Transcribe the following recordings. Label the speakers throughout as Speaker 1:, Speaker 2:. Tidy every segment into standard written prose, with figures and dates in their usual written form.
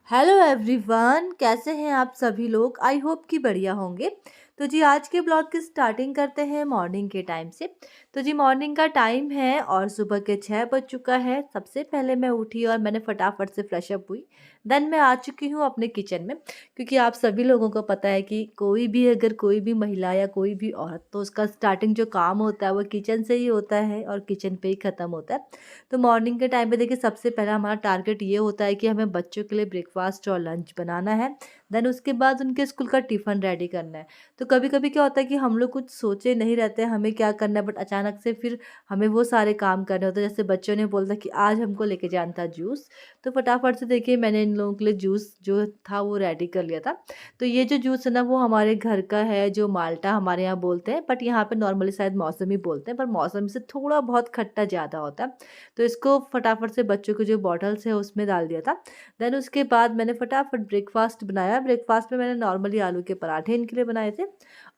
Speaker 1: Hello everyone, कैसे हैं आप सभी लोग। आई होप कि बढ़िया होंगे। तो जी आज के ब्लॉग की स्टार्टिंग करते हैं मॉर्निंग के टाइम से। तो जी मॉर्निंग का टाइम है और सुबह के 6 बज चुका है। सबसे पहले मैं उठी और मैंने फटाफट से फ्रेश अप हुई। देन मैं आ चुकी हूँ अपने किचन में, क्योंकि आप सभी लोगों को पता है कि कोई भी महिला या कोई भी औरत, तो उसका स्टार्टिंग जो काम होता है वो किचन से ही होता है और किचन पे ही ख़त्म होता है। तो मॉर्निंग के टाइम पे देखिए सबसे पहला हमारा टारगेट ये होता है कि हमें बच्चों के लिए ब्रेकफास्ट और लंच बनाना है। देन उसके बाद उनके स्कूल का टिफ़िन रेडी करना है। तो कभी कभी क्या होता है कि हम लोग कुछ सोचे नहीं रहते हैं हमें क्या करना है, बट अचानक से फिर हमें वो सारे काम करने होते हैं। जैसे बच्चों ने बोला कि आज हमको लेके जाना था जूस, तो फटाफट से देखिए मैंने इन लोगों के लिए जूस जो था वो रेडी कर लिया था। तो ये जो जूस है ना वो हमारे घर का है, जो माल्टा हमारे यहाँ बोलते हैं, बट यहाँ पे नॉर्मली शायद मौसमी बोलते हैं, पर मौसमी से थोड़ा बहुत खट्टा ज़्यादा होता है। तो इसको फटाफट से बच्चों के जो बॉटल्स है उसमें डाल दिया था। देन उसके बाद मैंने फटाफट ब्रेकफास्ट बनाया। ब्रेकफास्ट में मैंने नॉर्मली आलू के पराठे इनके लिए बनाए थे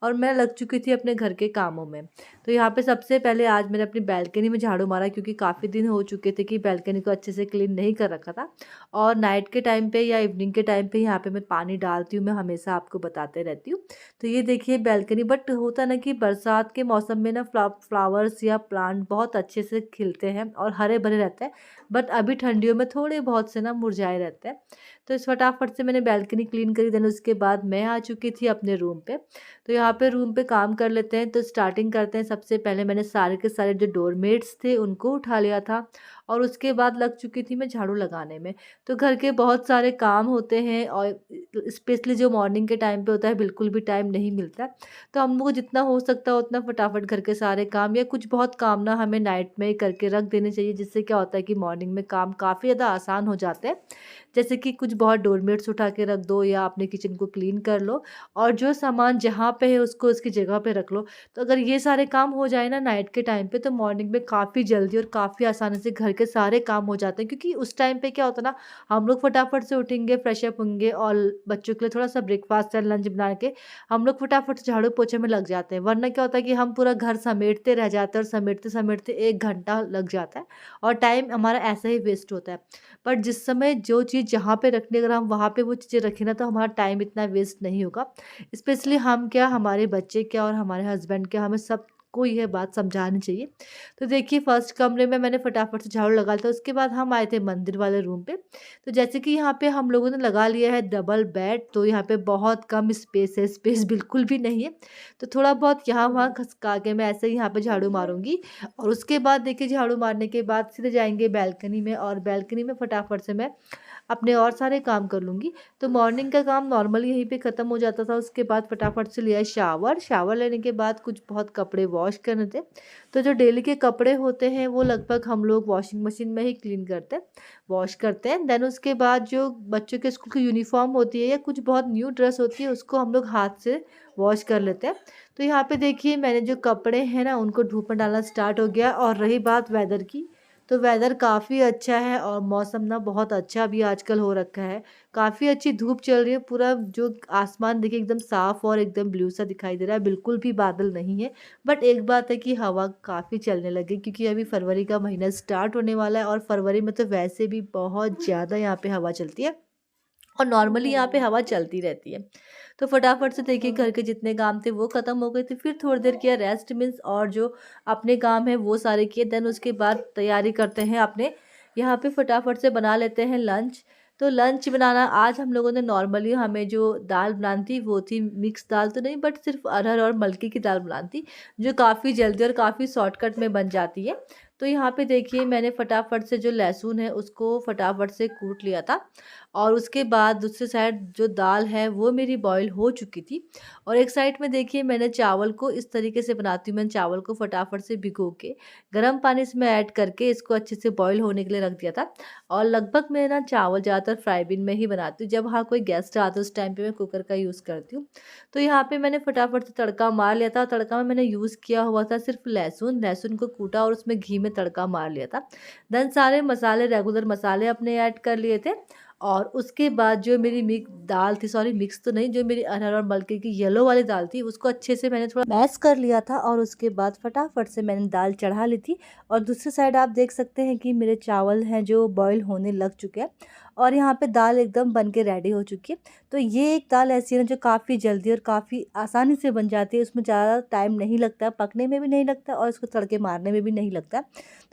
Speaker 1: और मैं लग चुकी थी अपने घर के कामों में। तो यहाँ पे सबसे पहले आज मैंने अपनी बैल्कनी में झाड़ू मारा, क्योंकि काफ़ी दिन हो चुके थे कि बैल्कनी को अच्छे से क्लीन नहीं कर रखा था। और नाइट के टाइम पे या इवनिंग के टाइम पे यहाँ पे मैं पानी डालती हूँ, मैं हमेशा आपको बताते रहती हूँ। तो ये देखिए बैल्कनी, बट होता ना कि बरसात के मौसम में ना फ्लावर्स या प्लांट बहुत अच्छे से खिलते हैं और हरे भरे रहते हैं, बट अभी ठंडियों में थोड़े बहुत से ना मुरझाए रहते हैं। तो इस फटाफट से मैंने बैल्कनी क्लीन करी। देन उसके बाद मैं आ चुकी थी अपने रूम पे। तो यहाँ पे रूम पे काम कर लेते हैं। तो स्टार्टिंग करते हैं, सबसे पहले मैंने सारे के सारे जो डोरमेट्स थे उनको उठा लिया था और उसके बाद लग चुकी थी मैं झाड़ू लगाने में। तो घर के बहुत सारे काम होते हैं और स्पेशली जो मॉर्निंग के टाइम पे होता है बिल्कुल भी टाइम नहीं मिलता। तो हम लोग को जितना हो सकता है उतना फटाफट घर के सारे काम या कुछ बहुत काम ना हमें नाइट में ही करके रख देने चाहिए, जिससे क्या होता है कि मॉर्निंग में काम काफ़ी ज़्यादा आसान हो जाते हैं। जैसे कि कुछ बहुत डोरमेट्स उठा के रख दो या अपने किचन को क्लीन कर लो और जो सामान जहाँ पे है उसको उसकी जगह पे रख लो। तो अगर ये सारे काम हो जाए ना नाइट के टाइम पे, तो मॉर्निंग में काफ़ी जल्दी और काफ़ी आसानी से घर के सारे काम हो जाते हैं, क्योंकि उस टाइम पे क्या होता है ना, हम लोग फटाफट से उठेंगे, फ्रेश अप होंगे और बच्चों के लिए थोड़ा-सा ब्रेकफ़ास्ट या लंच बना के हम लोग फटाफट से झाड़ू-पोछे में लग जाते हैं। वरना क्या होता है कि हम पूरा घर समेटते रह जाते हैं और समेटते-समेटते 1 घंटा लग जाता है और टाइम हमारा ऐसे ही वेस्ट होता है। बट जिस समय जो चीज़ जहाँ पे रखनी है, अगर हम वहाँ पे वो चीज़ें रखें ना, तो हमारा टाइम इतना वेस्ट नहीं होगा। स्पेशली हम क्या, हमारे बच्चे क्या और हमारे हस्बैंड क्या, हमें सबको यह बात समझानी चाहिए। तो देखिए फर्स्ट कमरे में मैंने फटाफट से झाड़ू लगा लिया था। उसके बाद हम आए थे मंदिर वाले रूम पे। तो जैसे कि यहाँ पे हम लोगों ने लगा लिया है डबल बेड, तो यहाँ पे बहुत कम स्पेस है, स्पेस बिल्कुल भी नहीं है। तो थोड़ा बहुत यहाँ वहाँ खसका के मैं ऐसे ही यहाँ पे झाड़ू मारूंगी और उसके बाद देखिए झाड़ू मारने के बाद सीधे जाएंगे बैल्कनी में और बैल्कनी में फटाफट से मैं अपने और सारे काम कर लूँगी। तो मॉर्निंग का काम नॉर्मली यहीं पे ख़त्म हो जाता था। उसके बाद फटाफट से लिया शावर, शावर लेने के बाद कुछ बहुत कपड़े वॉश करने थे। तो जो डेली के कपड़े होते हैं वो लगभग हम लोग वॉशिंग मशीन में ही क्लीन करते हैं, वॉश करते हैं। देन उसके बाद जो बच्चों के स्कूल की यूनिफ़ॉर्म होती है या कुछ बहुत न्यू ड्रेस होती है उसको हम लोग हाथ से वॉश कर लेते हैं। तो यहाँ पे देखिए मैंने जो कपड़े हैं ना उनको धूप में डालना स्टार्ट हो गया। और रही बात वेदर की, तो वेदर काफ़ी अच्छा है और मौसम ना बहुत अच्छा भी आजकल हो रखा है। काफ़ी अच्छी धूप चल रही है, पूरा जो आसमान देखिए एकदम साफ़ और एकदम ब्लू सा दिखाई दे रहा है, बिल्कुल भी बादल नहीं है। बट एक बात है कि हवा काफ़ी चलने लगी, क्योंकि अभी फरवरी का महीना स्टार्ट होने वाला है और फरवरी में तो वैसे भी बहुत ज़्यादा यहाँ पे हवा चलती है और नॉर्मली यहाँ पे हवा चलती रहती है। तो फटाफट से देखिए घर के जितने काम थे वो ख़त्म हो गए थे। फिर थोड़ी देर किया रेस्ट, मीन्स और जो अपने काम हैं वो सारे किए। देन उसके बाद तैयारी करते हैं अपने, यहाँ पे फटाफट से बना लेते हैं लंच। तो लंच बनाना आज हम लोगों ने नॉर्मली, हमें जो दाल बनानी थी वो थी मिक्स दाल तो नहीं, बट सिर्फ अरहर और मलकी की दाल बनानी थी, जो काफ़ी जल्दी और काफ़ी शॉर्टकट में बन जाती है। तो यहाँ पे देखिए मैंने फटाफट से जो लहसुन है उसको फटाफट से कूट लिया था और उसके बाद दूसरी साइड जो दाल है वो मेरी बॉईल हो चुकी थी। और एक साइड में देखिए मैंने चावल को इस तरीके से बनाती हूँ, मैंने चावल को फटाफट से भिगो के गर्म पानी इसमें ऐड करके इसको अच्छे से बॉईल होने के लिए रख दिया था। और लगभग मैं ना चावल ज़्यादातर फ्राई बिन में ही बनाती हूँ, जब हाँ कोई गेस्ट आता है उस टाइम पे मैं कुकर का यूज़ करती हूँ। तो यहाँ पे मैंने फटाफट से तड़का मार लिया था। तड़का में मैंने यूज़ किया हुआ था सिर्फ लहसुन, लहसुन को कूटा और उसमें घी में तड़का मार लिया था। देन सारे मसाले, रेगुलर मसाले अपने ऐड कर लिए थे। और उसके बाद जो मेरी दाल थी, सॉरी मिक्स तो नहीं, जो मेरी अरहर और मलके की येलो वाली दाल थी उसको अच्छे से मैंने थोड़ा मैश कर लिया था और उसके बाद फटाफट से मैंने दाल चढ़ा ली थी। और दूसरी साइड आप देख सकते हैं कि मेरे चावल हैं जो बॉईल होने लग चुके हैं। और यहाँ पे दाल एकदम बन के रेडी हो चुकी है। तो ये एक दाल ऐसी है ना जो काफ़ी जल्दी और काफ़ी आसानी से बन जाती है, उसमें ज़्यादा टाइम नहीं लगता, पकने में भी नहीं लगता और इसको तड़के मारने में भी नहीं लगता।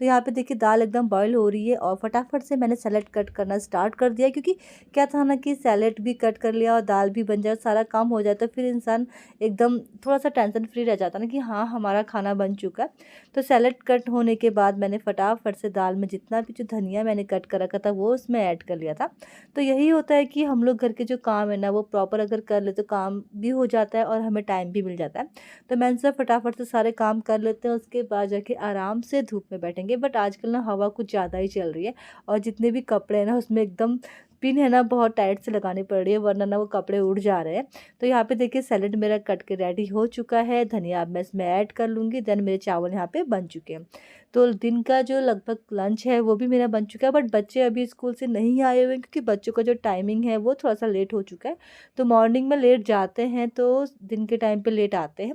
Speaker 1: तो यहाँ पे देखिए दाल एकदम बॉयल हो रही है और फटाफट से मैंने सैलेड कट करना स्टार्ट कर दिया, क्योंकि क्या था ना कि सैलेड भी कट कर लिया और दाल भी बन जाए, सारा काम हो जाए, तो फिर इंसान एकदम थोड़ा-सा टेंशन फ्री रह जाता है ना कि हाँ, हमारा खाना बन चुका है। तो सैलेड कट होने के बाद मैंने फटाफट से दाल में जितना भी जो धनिया मैंने कट कर रखा था वो उसमें ऐड कर लिया था। तो यही होता है कि हम लोग घर के जो काम है ना वो प्रॉपर अगर कर ले तो काम भी हो जाता है और हमें टाइम भी मिल जाता है। तो मैंने सब फटाफट से सारे काम कर लेते हैं, उसके बाद जाके आराम से धूप में बैठेंगे। बट आजकल ना हवा कुछ ज़्यादा ही चल रही है और जितने भी कपड़े हैं ना उसमें एकदम पिन है ना बहुत टाइट से लगानी पड़ रही है, वरना ना वो कपड़े उड़ जा रहे हैं। तो यहाँ पे देखिए सैलेड मेरा कट के रेडी हो चुका है, धनिया अब मैं इसमें ऐड कर लूँगी। देन मेरे चावल यहाँ पे बन चुके हैं। तो दिन का जो लगभग लंच है वो भी मेरा बन चुका है, बट बच्चे अभी स्कूल से नहीं आए हुए हैं क्योंकि बच्चों का जो टाइमिंग है वो थोड़ा-सा लेट हो चुका है। तो मॉर्निंग में लेट जाते हैं तो दिन के टाइम पे लेट आते हैं।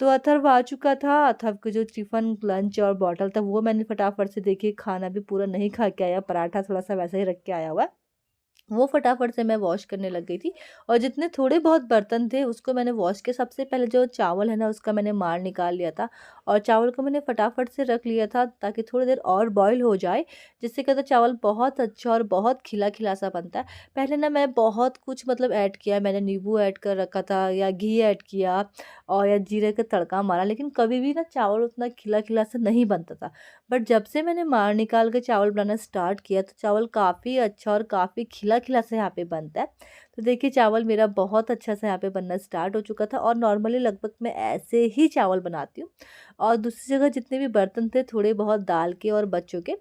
Speaker 1: तो अथर्व आ चुका था, अथर्व के जो टिफ़िन, लंच और बॉटल था वो मैंने फटाफट से देखिए खाना भी पूरा नहीं खा के आया, पराठा थोड़ा-सा वैसे ही रख के आया हुआ है। वो फटाफट से मैं वॉश करने लग गई थी और जितने थोड़े बहुत बर्तन थे उसको मैंने वॉश किया। सबसे पहले जो चावल है ना उसका मैंने मार निकाल लिया था और चावल को मैंने फटाफट से रख लिया था ताकि थोड़ी देर और बॉईल हो जाए, जिससे क्या होता है चावल बहुत अच्छा और बहुत खिला खिला सा बनता है। पहले ना मैं बहुत कुछ मतलब ऐड किया, मैंने नींबू ऐड कर रखा था या घी ऐड किया और या जीरे का तड़का मारा, लेकिन कभी भी ना चावल उतना खिला खिला सा नहीं बनता था। बट जब से मैंने मार निकाल के चावल बनाना स्टार्ट किया तो चावल काफ़ी अच्छा और काफ़ी खिला-खिला सा यहाँ पे बनता है। तो देखिए चावल मेरा बहुत अच्छा सा यहाँ पे बनना स्टार्ट हो चुका था और नॉर्मली लगभग मैं ऐसे ही चावल बनाती हूँ। और दूसरी जगह जितने भी बर्तन थे थोड़े बहुत दाल के और बच्चों के,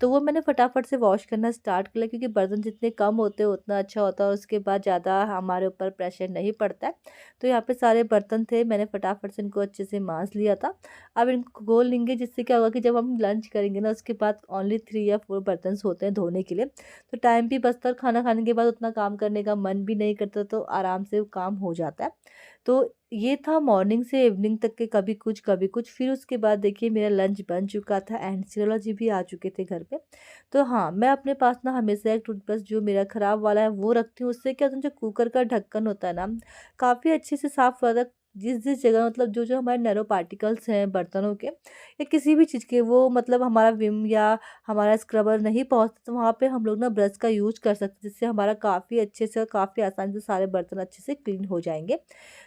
Speaker 1: तो वो मैंने फटाफट से वॉश करना स्टार्ट कर लिया, क्योंकि बर्तन जितने कम होते हैं उतना अच्छा होता है और उसके बाद ज़्यादा हमारे ऊपर प्रेशर नहीं पड़ता है। तो यहाँ पे सारे बर्तन थे, मैंने फटाफट से इनको अच्छे से माँज लिया था। अब इनको गोल लेंगे, जिससे क्या होगा कि जब हम लंच करेंगे ना उसके बाद ओनली 3 या 4 बर्तन्स होते हैं धोने के लिए। तो टाइम भी बचता है और खाना खाने के बाद उतना काम करने का मन भी नहीं करता, तो आराम से वो काम हो जाता है। तो ये था मॉर्निंग से इवनिंग तक के कभी कुछ कभी कुछ। फिर उसके बाद देखिए मेरा लंच बन चुका था एंड सिरोला जी भी आ चुके थे घर पे। तो हाँ, मैं अपने पास ना हमेशा एक टूथब्रश जो मेरा ख़राब वाला है वो रखती हूँ। उससे क्या होता है जो कुकर का ढक्कन होता है ना, काफ़ी अच्छे से साफ़ होता है। जिस-जिस जगह मतलब जो-जो हमारे नैरो पार्टिकल्स हैं बर्तनों के या किसी भी चीज़ के, वो मतलब हमारा विम या हमारा स्क्रबर नहीं पहुँचता, तो वहाँ पे हम लोग ना ब्रश का यूज़ कर सकते हैं, जिससे हमारा काफ़ी अच्छे से और काफ़ी आसानी से सारे बर्तन अच्छे से क्लीन हो जाएँगे।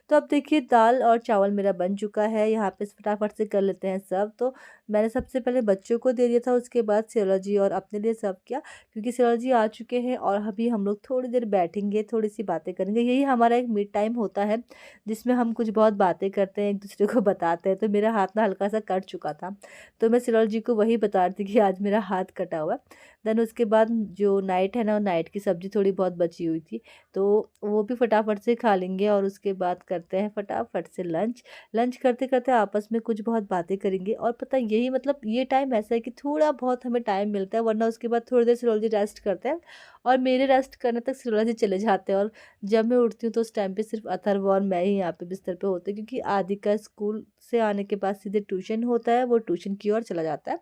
Speaker 1: तो अब देखिए दाल और चावल मेरा बन चुका है, यहाँ पे फटाफट से कर लेते हैं सर्व। तो मैंने सबसे पहले बच्चों को दे दिया था, उसके बाद सेला जी और अपने लिए सर्व किया, क्योंकि सेला जी आ चुके हैं और अभी हम लोग थोड़ी देर बैठेंगे, थोड़ी-सी बातें करेंगे। यही हमारा एक मिड टाइम होता है, जिसमें हम कुछ बहुत बातें करते हैं, एक-दूसरे को बताते हैं। तो मेरा हाथ ना हल्का-सा कट चुका था, तो मैं सेला जी को वही बता रही थी कि आज मेरा हाथ कटा हुआ है। देन उसके बाद जो नाइट है ना, नाइट की सब्ज़ी थोड़ी बहुत बची हुई थी, तो वो भी फटाफट से खा लेंगे और उसके बाद करते हैं फटाफट से लंच। लंच करते-करते आपस में कुछ बहुत बातें करेंगे और पता है यही मतलब ये टाइम ऐसा है कि थोड़ा बहुत हमें टाइम मिलता है, वरना उसके बाद थोड़ी देर सिरोल जी रेस्ट करते हैं और मेरे रेस्ट करने तक सिरोला जी चले जाते हैं और जब मैं उठती हूँ तो उस टाइम पे सिर्फ़ अथर्व और मैं ही यहाँ पे बिस्तर पे होते हैं, क्योंकि आदि का स्कूल से आने के बाद सीधे ट्यूशन होता है, वो ट्यूशन की ओर चला जाता है।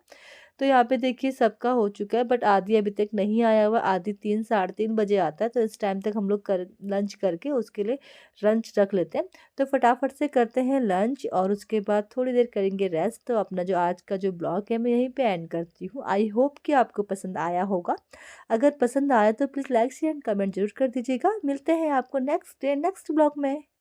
Speaker 1: तो यहाँ पे देखिए सबका हो चुका है, बट आदि अभी तक नहीं आया हुआ। आदि 3 साढ़े 3 बजे आता है, तो इस टाइम तक हम लोग कर लंच करके उसके लिए लंच रख लेते हैं। तो फटाफट से करते हैं लंच और उसके बाद थोड़ी देर करेंगे रेस्ट। तो अपना जो आज का जो ब्लॉग है मैं यहीं पे एंड करती हूँ। आई होप कि आपको पसंद आया होगा। अगर पसंद आया तो please like share and comment ज़रूर कर दीजिएगा। मिलते हैं आपको नेक्स्ट डे नेक्स्ट ब्लॉग में।